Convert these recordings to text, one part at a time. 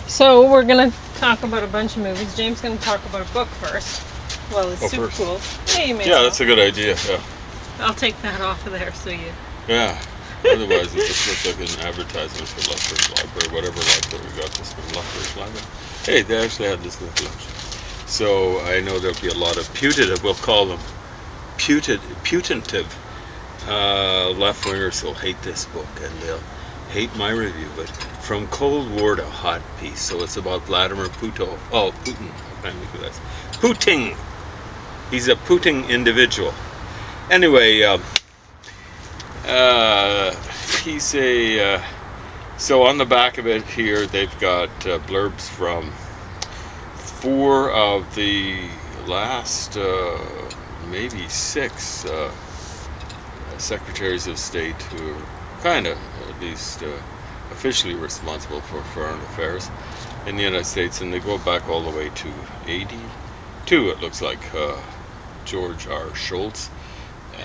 So we're gonna talk about a bunch of movies. James gonna talk about a book first. Well, it's super cool. Yeah, you may Yeah, that's a good idea. Yeah. I'll take that off of there so you. Yeah. Otherwise, it just looks like an advertisement for Lethbridge Library, whatever library we got this from, Lethbridge Library. Hey, they actually had this in the collection. So I know there'll be a lot of putative, we'll call them putative left-wingers who'll hate this book, and they'll hate my review. But From Cold War to Hot Peace. So it's about Vladimir Putin. Oh, Putin. I can't think of that. Putin. He's a Putin individual. Anyway, he's a. So on the back of it here, they've got blurbs from 4 of the last, maybe 6 secretaries of state who are kind of, at least officially responsible for foreign affairs in the United States, and they go back all the way to 82, it looks like. George R. Shultz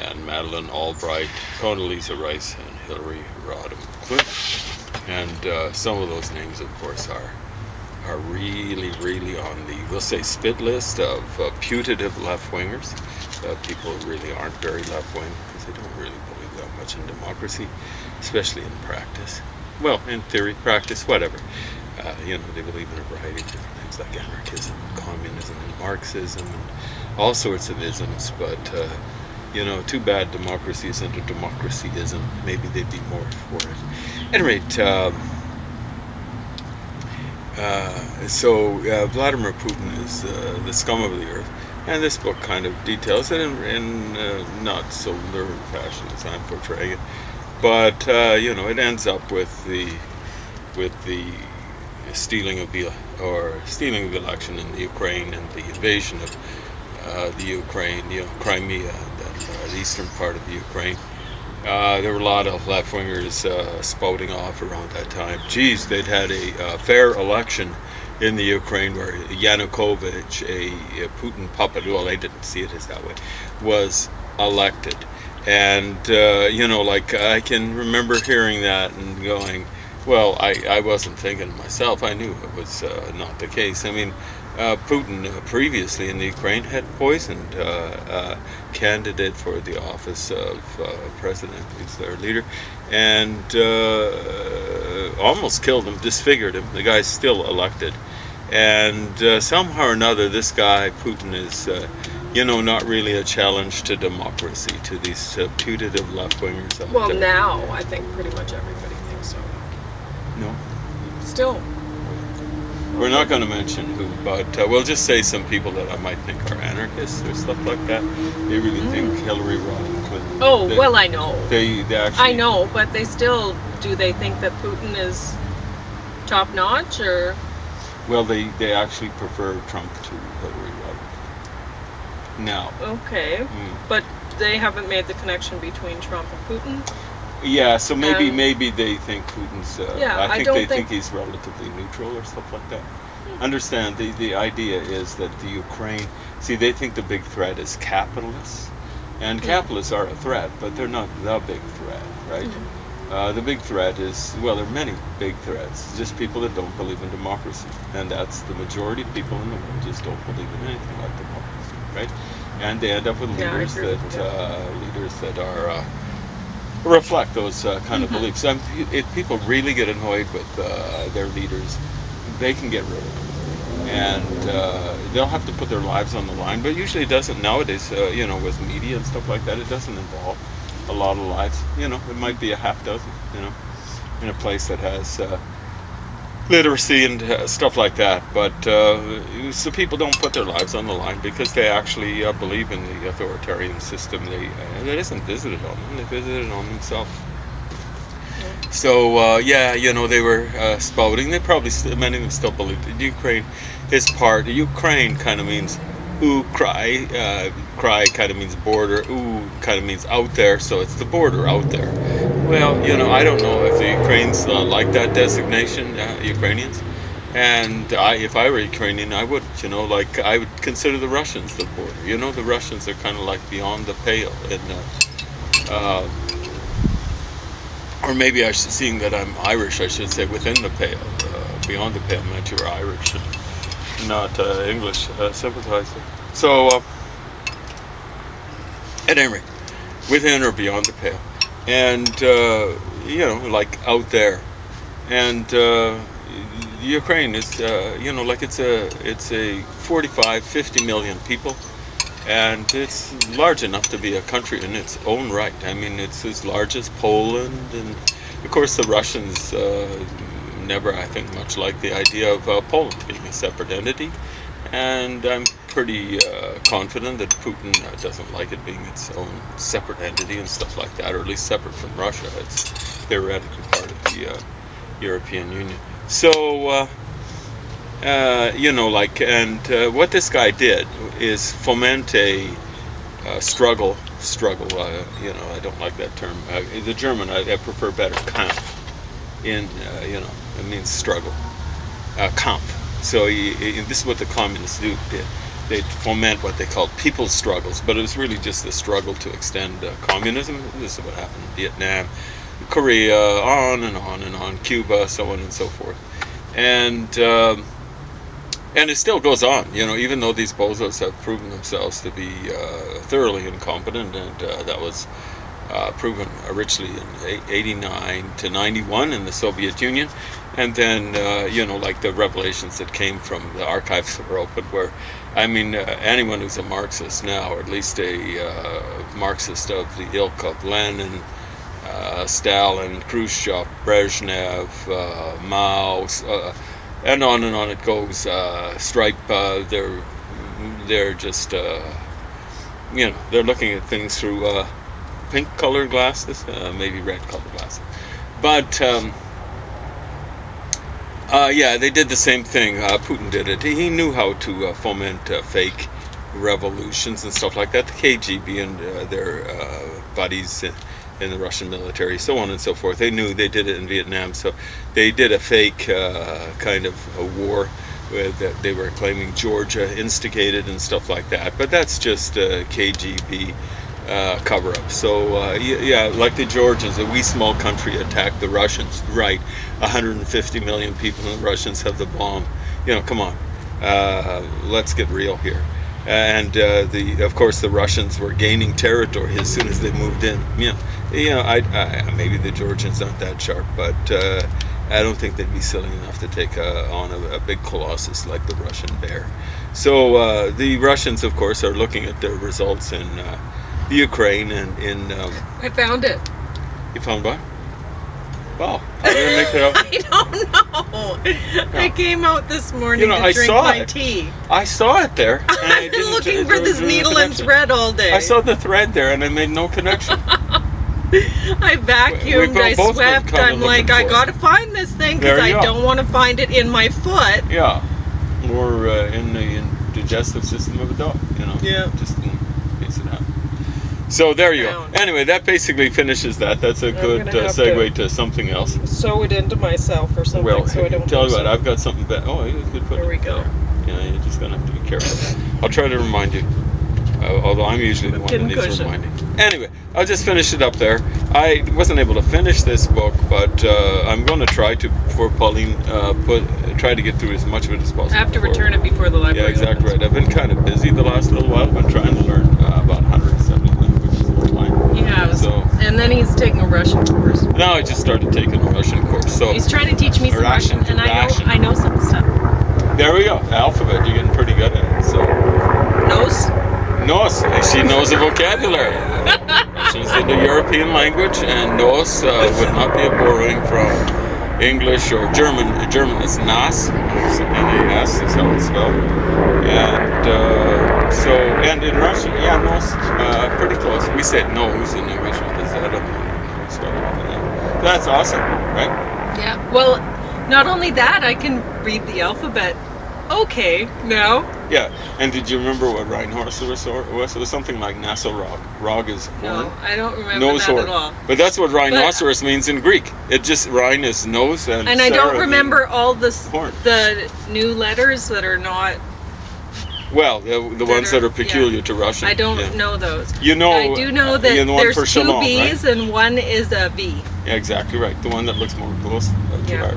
and Madeleine Albright, Condoleezza Rice, and Hillary Rodham Clinton. And some of those names, of course, are really, really on the, we'll say, spit list of putative left-wingers. People who really aren't very left-wing because they don't really believe that much in democracy, especially in practice. Well, in theory, practice, whatever. They believe in a variety of different things like anarchism, communism, and Marxism, and all sorts of isms. But, too bad democracy isn't a democracy-ism. Maybe they'd be more for it. At any rate, Vladimir Putin is the scum of the earth, and this book kind of details it in not so lurid fashion as I'm portraying it, but it ends up with the stealing of the election in the Ukraine and the invasion of the Ukraine, Crimea, the eastern part of the Ukraine. There were a lot of left-wingers spouting off around that time. Geez, they'd had a fair election in the Ukraine where Yanukovych, a Putin puppet, well, they didn't see it as that way, was elected. And, I can remember hearing that and going, well, I wasn't thinking to myself. I knew it was not the case. I mean, Putin previously in the Ukraine had poisoned a candidate for the office of president, who's their leader, and almost killed him, disfigured him. The guy's still elected. And somehow or another, this guy, Putin, is, not really a challenge to democracy, to these putative left-wingers. Well, now I think pretty much everybody thinks so. No. Still. We're not going to mention who, but we'll just say some people that I might think are anarchists or stuff like that. They really think Hillary Rodham Clinton. Oh, well, I know. They actually. I know, but they still, do they think that Putin is top notch, or? Well, they actually prefer Trump to Hillary Rodham. Now. Okay, but they haven't made the connection between Trump and Putin. Yeah, so maybe they think Putin's. I think they think he's relatively neutral or stuff like that. Understand, the idea is that the Ukraine. See, they think the big threat is capitalists, and capitalists are a threat, but they're not the big threat, right? The big threat is, well, there are many big threats. Just people that don't believe in democracy, and that's the majority of people in the world just don't believe in anything like democracy, right? And they end up with leaders that are. Reflect those kind of beliefs. If people really get annoyed with their leaders, they can get rid of them, and they'll have to put their lives on the line. But usually, it doesn't nowadays. With media and stuff like that, it doesn't involve a lot of lives. It might be a half dozen. In a place that has literacy and stuff like that. But so people don't put their lives on the line because they actually believe in the authoritarian system. That isn't visited on them. They visited on themselves. So they were spouting. They probably many of them still believe that Ukraine is part. Ukraine kind of means cry. Cry kind of means border. Kind of means out there. So it's the border out there. Well, I don't know if the Ukrainians like that designation, Ukrainians. And if I were Ukrainian, I would, I would consider the Russians the border. The Russians are kind of like beyond the pale. And, or maybe seeing that I'm Irish, I should say within the pale. beyond the pale meant you were Irish and not English sympathizer. So, at any rate, within or beyond the pale, and like out there, and Ukraine is it's a 45-50 million people, and it's large enough to be a country in its own right. I mean, it's as large as Poland, and of course the Russians never, I think, much like the idea of Poland being a separate entity, and I'm pretty confident that Putin doesn't like it being its own separate entity and stuff like that, or at least separate from Russia. It's theoretically part of the European Union. So, what this guy did is foment a struggle. I don't like that term. The German, I prefer better, Kampf. It means struggle. Kampf. So this is what the communists did. They foment what they called people's struggles, but it was really just a struggle to extend communism. This is what happened in Vietnam, Korea, on and on and on, Cuba, so on and so forth. And it still goes on, even though these bozos have proven themselves to be thoroughly incompetent, and that was proven originally in 89 to 91 in the Soviet Union, and then the revelations that came from the archives that were opened, where anyone who's a Marxist now, or at least a Marxist of the ilk of Lenin, Stalin, Khrushchev, Brezhnev, Mao, and on it goes. Stripe, they're just they're looking at things through pink colored glasses, maybe red colored glasses, but they did the same thing. Putin did it. He knew how to foment fake revolutions and stuff like that. The KGB and their buddies in the Russian military, so on and so forth. They knew. They did it in Vietnam. So they did a fake kind of a war that they were claiming Georgia instigated and stuff like that. But that's just KGB cover-up. So like the Georgians, a wee small country attacked the Russians. Right, 150 million people, and the Russians have the bomb. Come on, let's get real here. And of course the Russians were gaining territory as soon as they moved in. Maybe the Georgians aren't that sharp, but I don't think they'd be silly enough to take on a big colossus like the Russian bear. So the Russians, of course, are looking at their results in the Ukraine and in. I found it. You found what? Wow, how did I make it out? I don't know. Yeah. I came out this morning to drink my tea. I saw it there. And I've been looking for this needle and thread all day. I saw the thread there and I made no connection. I vacuumed, I swept, I'm like, I gotta find this thing because I don't want to find it in my foot. Yeah, or in the digestive system of a dog, Yeah. Just in case it happens. So there you go. Anyway, that basically finishes that. That's a good segue to something else. Sew it into myself or something. Well, so I don't tell you what, I've got something better. Oh, you could put there we go. There. You're just gonna have to be careful. I'll try to remind you. Although I'm usually the one that needs reminding. Anyway, I'll just finish it up there. I wasn't able to finish this book, but I'm going to try to, before Pauline, try to get through as much of it as possible. I have to return it before the library. Yeah, exactly right. I've been kind of busy the last little while. I've been trying to learn about 170 languages online. Yeah, and then he's taking a Russian course. Now I just started taking a Russian course. So he's trying to teach me some Russian, and I know some stuff. There we go. Alphabet, you're getting pretty good at it. So. Nos. She knows the vocabulary. She's in the European language, and nos would not be a borrowing from English or German. German is nas, N-A-S is how it's spelled. And in Russian, nos, pretty close. We say nose in English with the Z on the start. That's awesome, right? Yeah. Well, not only that, I can read the alphabet. Okay, now. Yeah, and did you remember what rhinoceros was? It was something like Nasorog. Rog is horn. No, I don't remember that at all. But that's what rhinoceros means in Greek. It just, rhine is nose and I don't remember all the new letters that are not... Well, the ones that are peculiar to Russian. I don't know those. I do know that there's two shalom, B's, right? And one is a V. Yeah, exactly right. The one that looks more close to our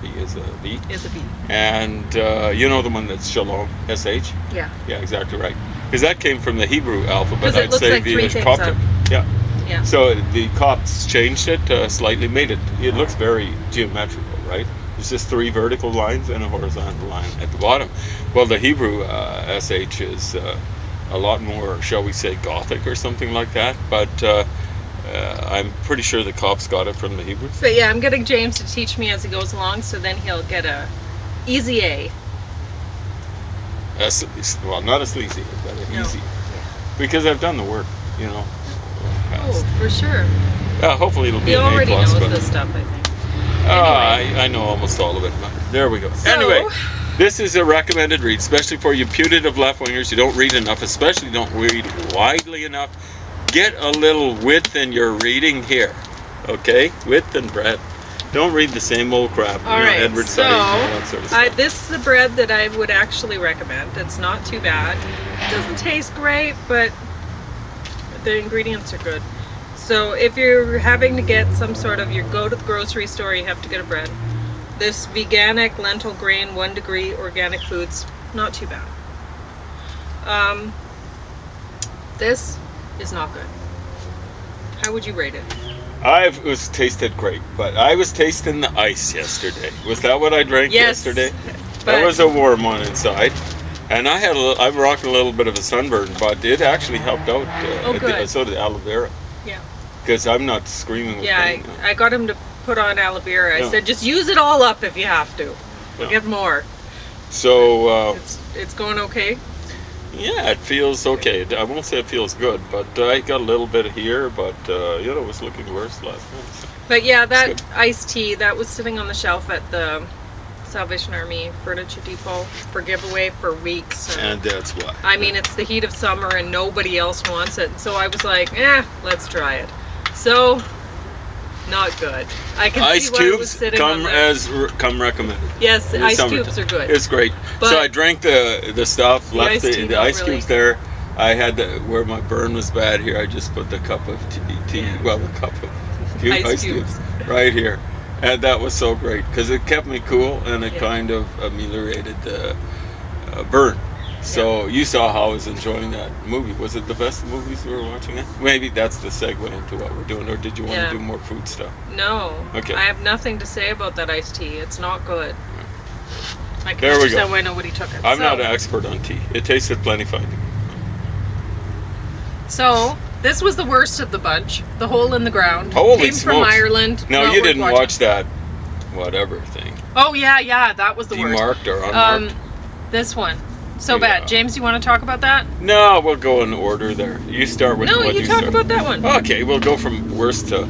B is is a V. Is a V. And you know the one that's Shalom, SH? Yeah. Yeah, exactly right. Because that came from the Hebrew alphabet. I'd say like the Coptic. Yeah. So the Copts changed it slightly, made it. It looks very geometrical, right? There's just 3 vertical lines and a horizontal line at the bottom. Well, the Hebrew SH is a lot more, shall we say, Gothic or something like that. But I'm pretty sure the Copts got it from the Hebrews. But yeah, I'm getting James to teach me as he goes along, so then he'll get a easy A. Well, not a sleazy, but an easy. Because I've done the work, you know. Oh, for sure. Hopefully it'll be an A+. He already knows this stuff, I think. Anyway. I know almost all of it. There we go. So, anyway, this is a recommended read, especially for you putative left-wingers. You don't read enough, especially don't read widely enough. Get a little width in your reading here, okay? Width and breadth. Don't read the same old crap. All right, Edward so and all that sort of stuff. This is the bread that I would actually recommend. It's not too bad. It doesn't taste great, but the ingredients are good. So if you're having to get some sort of, you go to the grocery store, you have to get a bread. This veganic lentil grain 1 degree organic foods, not too bad. This is not good. How would you rate it? It was tasted great, but I was tasting the ice yesterday. Was that what I drank yesterday? That was a warm one inside. And I'm rocking a little bit of a sunburn, but it actually helped out. Good. So did aloe vera. Yeah. Because I'm not screaming with pain. I got him to put on aloe vera. I said, just use it all up if you have to. We'll get more. So... it's going okay? Yeah, it feels okay. I won't say it feels good, but I got a little bit here, but it was looking worse last night. So. But yeah, that iced tea, that was sitting on the shelf at the Salvation Army Furniture Depot for giveaway for weeks. And that's why. I mean, it's the heat of summer and nobody else wants it. So I was like, let's try it. So, not good. I can ice see why cubes it was sitting come recommended. Yes, ice cubes are good. It's great. But so I drank the stuff, left the ice cubes there. I had where my burn was bad here, I just put the cup of tea, well, the cup of ice cubes right here. And that was so great because it kept me cool and it kind of ameliorated the burn. So you saw how I was enjoying that movie. Was it the best movies we were watching? Maybe that's the segue into what we're doing, or did you want to do more food stuff? No. Okay. I have nothing to say about that iced tea. It's not good. I can understand why nobody took it. I'm not an expert on tea. It tasted plenty fine. So this was the worst of the bunch. The Hole in the Ground. Holy Came smokes. from Ireland. No, you didn't watch that whatever thing. Oh yeah, that was the worst. Demarked or unmarked? This one. So bad. James, you want to talk about that? No, we'll go in order there. You start with what you talk about that one. Okay, we'll go from worst to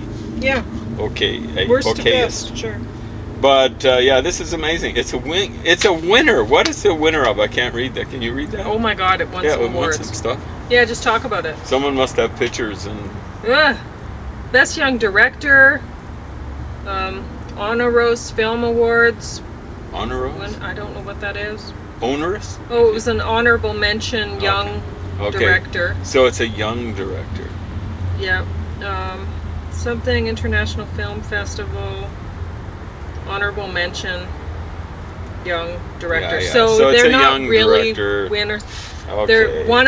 okay. Worst to best, sure. But this is amazing. It's a win. It's a winner. What is the winner of? I can't read that. Can you read that? Oh my God! It won some awards. It won some stuff. Yeah, just talk about it. Someone must have pictures and. Best Young Director, Honoros Film Awards. Honoros? I don't know what that is. Onerous? Oh, it was an honorable mention, young director. So it's a young director. Yeah. Something International Film Festival, honorable mention, young director. Yeah. So it's they're a not young really director. winners. Okay. One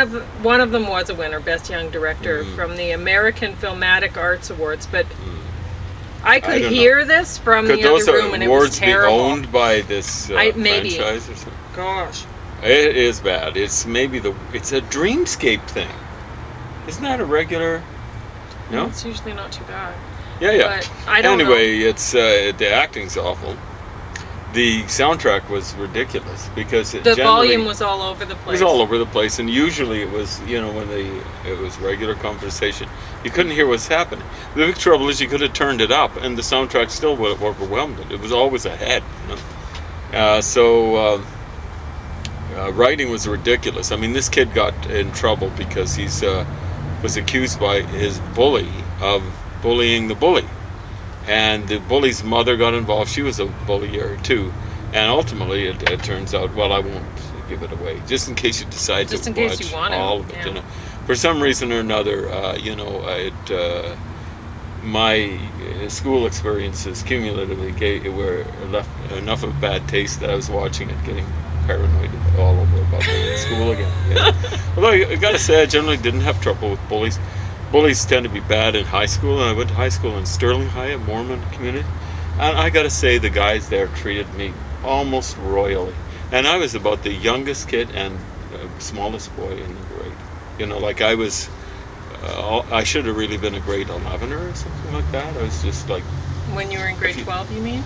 of them was a winner, Best Young Director from the American Filmatic Arts Awards, but I could hear this from the other room and it was terrible. Could those awards be owned by this franchise or something? Gosh. It is bad. It's maybe it's a Dreamscape thing. Isn't that a regular? No? It's usually not too bad. Yeah. But I don't know. It's the acting's awful. The soundtrack was ridiculous because the volume was all over the place. It was all over the place, and usually it was, when it was regular conversation, you couldn't hear what's happening. The big trouble is you could have turned it up, and the soundtrack still would have overwhelmed it. It was always ahead. Writing was ridiculous. I mean, this kid got in trouble because he was accused by his bully of bullying the bully. And the bully's mother got involved. She was a bullier too. And ultimately, it turns out, well, I won't give it away, just in case you decide to watch all of it. For some reason or another, my school experiences cumulatively were left enough of a bad taste that I was watching it getting paranoid all over about being in school again. Yeah. Although I gotta say, I generally didn't have trouble with bullies. Bullies tend to be bad in high school, and I went to high school in Sterling High, a Mormon community, and I gotta say the guys there treated me almost royally. And I was about the youngest kid and smallest boy in the grade. You know, like I was, I should have really been a grade 11er or something like that. I was just like... When you were in grade 12, you mean?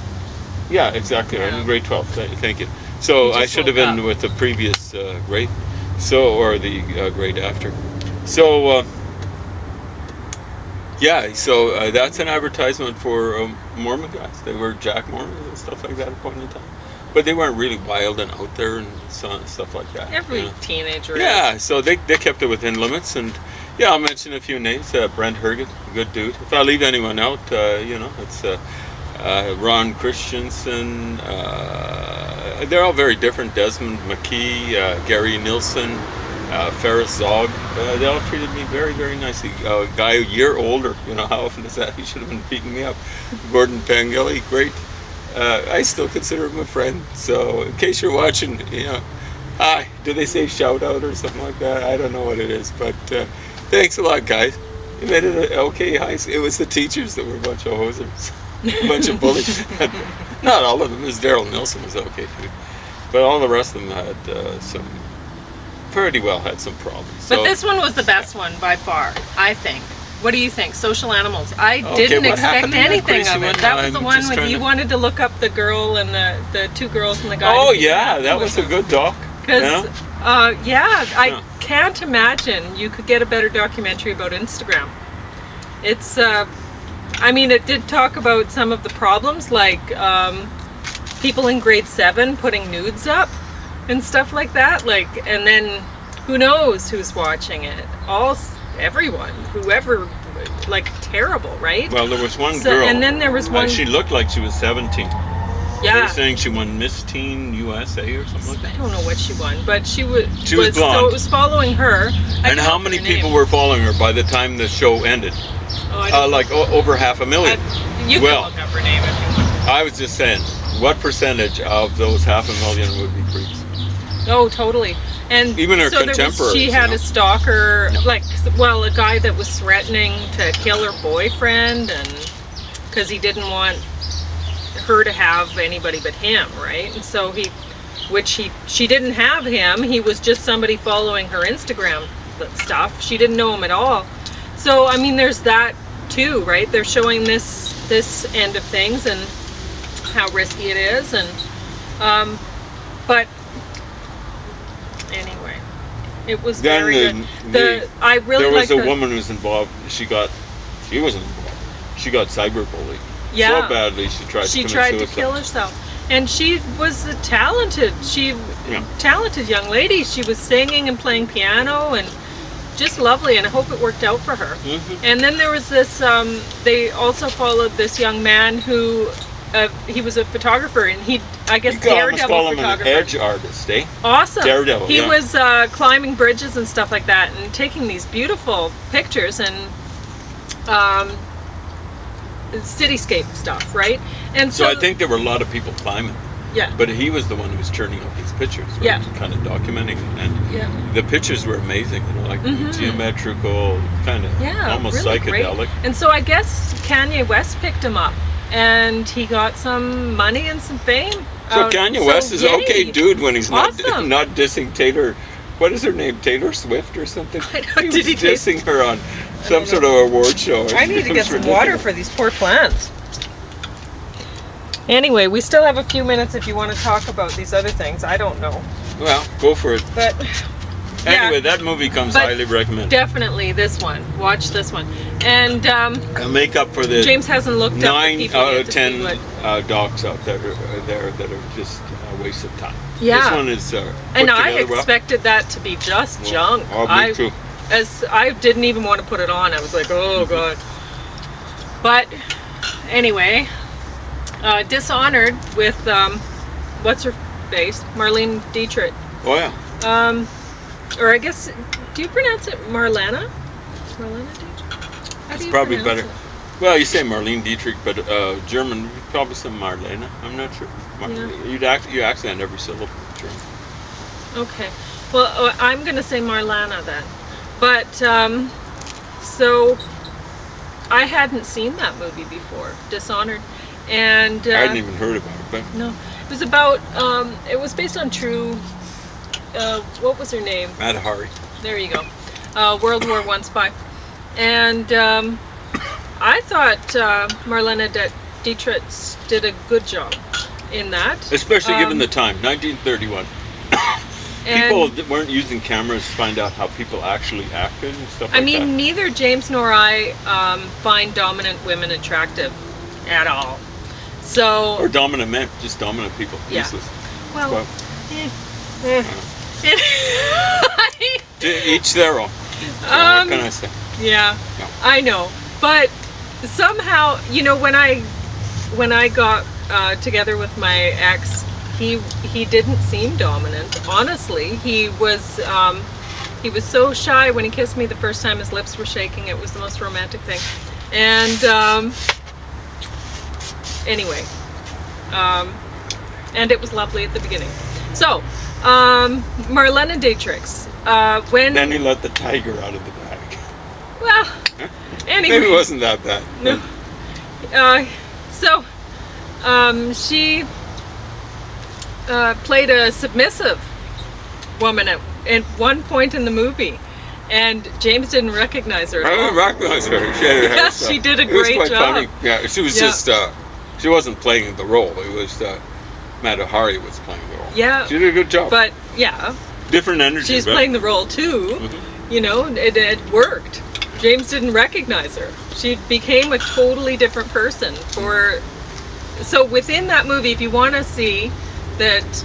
Yeah, exactly. I'm in grade 12. Thank you. So I should have been with the previous grade, or the grade after. So so that's an advertisement for Mormon guys. They were Jack Mormons and stuff like that at a point in time, but they weren't really wild and out there and stuff like that. Every teenager. Yeah, so they kept it within limits, and yeah, I'll mention a few names. Brent Herget, a good dude. If I leave anyone out, it's Ron Christensen. They're all very different. Desmond McKee, Gary Nilsson, Ferris Zog. They all treated me very, very nicely. A guy a year older, how often is that? He should have been beating me up. Gordon Pangeli, great. I still consider him a friend. So in case you're watching, hi. Do they say shout out or something like that? I don't know what it is, but thanks a lot, guys. You made it okay. It was the teachers that were a bunch of hosers. A bunch of bullies. Not all of them. As Daryl Nelson was okay too, but all the rest of them had had some problems. But this one was the best one by far, I think. What do you think? Social Animals. I didn't expect anything of it. That was the one when you wanted to look up the girl and the two girls and the guy. Oh yeah, that was a good doc. Because I can't imagine you could get a better documentary about Instagram. It's it did talk about some of the problems, like people in grade 7 putting nudes up and stuff like that. And then who knows who's watching it? Everyone, whoever, terrible, right? Well, there was one girl, and then there was one. She looked like she was 17. Yeah. They were saying she won Miss Teen USA or something like that. I don't know what she won, but she was blonde. So it was following her. And how many people were following her by the time the show ended? Over 500,000. You can look up her name if you want. I was just saying, what percentage of those 500,000 would be creeps? Oh, totally. And even her contemporaries. She had a stalker, a guy that was threatening to kill her boyfriend, and because he didn't want her to have anybody but him, right? And so she didn't have him. He was just somebody following her Instagram stuff. She didn't know him at all. So there's that too, right? They're showing this end of things and how risky it is, and but anyway, it was very good. I really liked there was a woman who was involved. She wasn't involved. She got cyberbullied so badly she tried to kill herself. And she was a talented young lady. She was singing and playing piano and just lovely, and I hope it worked out for her. Mm-hmm. And then there was this, they also followed this young man who, he was a photographer, and daredevil call him photographer. An edge artist, eh? Awesome. Daredevil, He was climbing bridges and stuff like that, and taking these beautiful pictures and cityscape stuff, right? And so I think there were a lot of people climbing. Yeah. But he was the one who was turning up these pictures, right? Yeah. Kind of documenting it. And the pictures were amazing, geometrical, kind of almost really psychedelic. Great. And so I guess Kanye West picked him up, and he got some money and some fame. So Kanye West is okay dude when he's not dissing Taylor. What is her name? Taylor Swift or something? I know. He was dissing her on some sort of award show. I need to get some water for these poor plants. Anyway, we still have a few minutes if you want to talk about these other things. I don't know. Well, go for it. But anyway, that movie comes highly recommended. Definitely this one. Watch this one. And make up for the James hasn't looked up 9 out of 10 docs out there that are just a waste of time. Yeah. This one is and I expected that to be just junk. Me too. As I didn't even want to put it on. I was like, oh god. But anyway, Dishonored with what's her face? Marlene Dietrich. Oh yeah. Or I guess, do you pronounce it Marlena? Marlena Dietrich? It's probably better. Well, you say Marlene Dietrich, but German, probably some Marlene. I'm not sure. Yeah. You accent every syllable German. Okay. Well, I'm going to say Marlana then. But, so, I hadn't seen that movie before, Dishonored. And I hadn't even heard about it. But no. It was about, it was based on true, what was her name? Mata Hari. There you go. World War I spy. And I thought Marlene Dietrich did a good job in that. Especially given the time, 1931. People weren't using cameras to find out how people actually acted and stuff like that. I mean, neither James nor I find dominant women attractive at all. So, or dominant men, just dominant people. Yeah. Useless. Well, each their own. What can I say? Yeah, no. I know. But somehow, you know, when I got together with my ex, he didn't seem dominant. Honestly, he was so shy when he kissed me the first time. His lips were shaking. It was the most romantic thing. And anyway, and it was lovely at the beginning. So, Marlene Dietrich. Then he let the tiger out of the bag. Well, anyway. Maybe it wasn't that bad. No. So, she played a submissive woman at one point in the movie, and James didn't recognize her. I didn't recognize her. Yes, she did a great job. Funny. Yeah, she was just. She wasn't playing the role. It was Mata Hari was playing the role. Yeah, she did a good job. But yeah, different energy. She's playing the role too. Mm-hmm. You know, it worked. James didn't recognize her. She became a totally different person. So within that movie, if you want to see that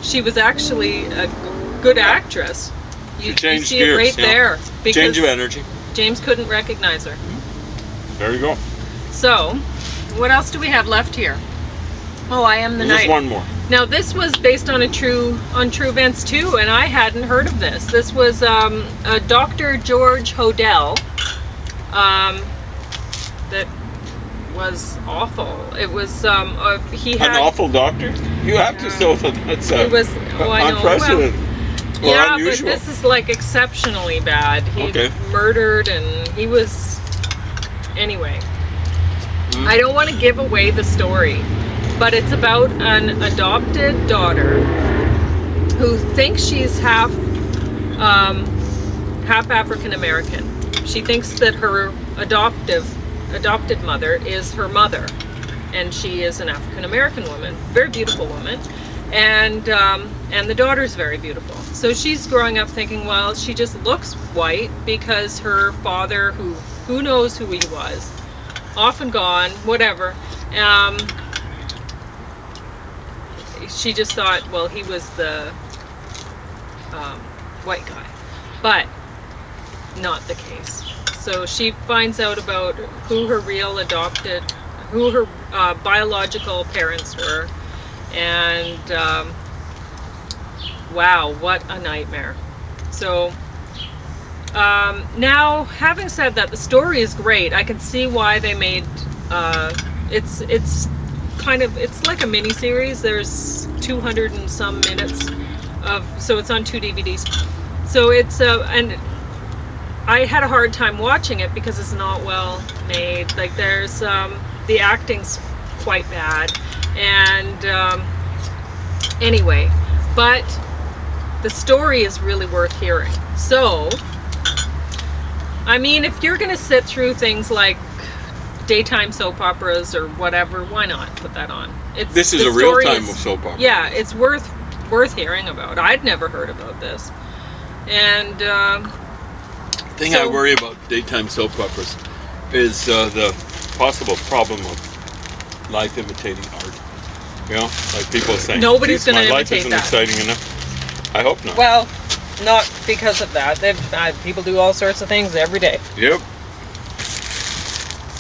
she was actually a good actress, you see it right there. Because change of energy. James couldn't recognize her. There you go. So, what else do we have left here? Oh, I Am the Night. Just one more. Now, this was based on true events too, and I hadn't heard of this. This was Dr. George Hodel. That was awful. It was he had an awful doctor. You have to say that's unprecedented. Yeah, unusual. But this is like exceptionally bad. He murdered, and he was anyway. I don't want to give away the story, but it's about an adopted daughter who thinks she's half African American. She thinks that her adopted mother is her mother, and she is an African American woman, very beautiful woman, and the daughter's very beautiful. So she's growing up thinking, well, she just looks white because her father, who knows who he was, off and gone, whatever. She just thought, well, he was the white guy, but not the case. So she finds out about who her biological parents were, and wow, what a nightmare. So now, having said that, the story is great. I can see why they made it's like a mini series. There's 200 and some minutes so it's on 2 DVDs. So it's and I had a hard time watching it because it's not well made. Like there's the acting's quite bad, and anyway, but the story is really worth hearing. So, I mean, if you're gonna sit through things like daytime soap operas or whatever, why not put that on? This is a real time of soap opera. Yeah, it's worth hearing about. I'd never heard about this, and the thing I worry about daytime soap operas is the possible problem of life imitating art. You know, like people saying, nobody's going to imitate that. My life isn't exciting enough. I hope not. Well, not because of that. People do all sorts of things every day. Yep.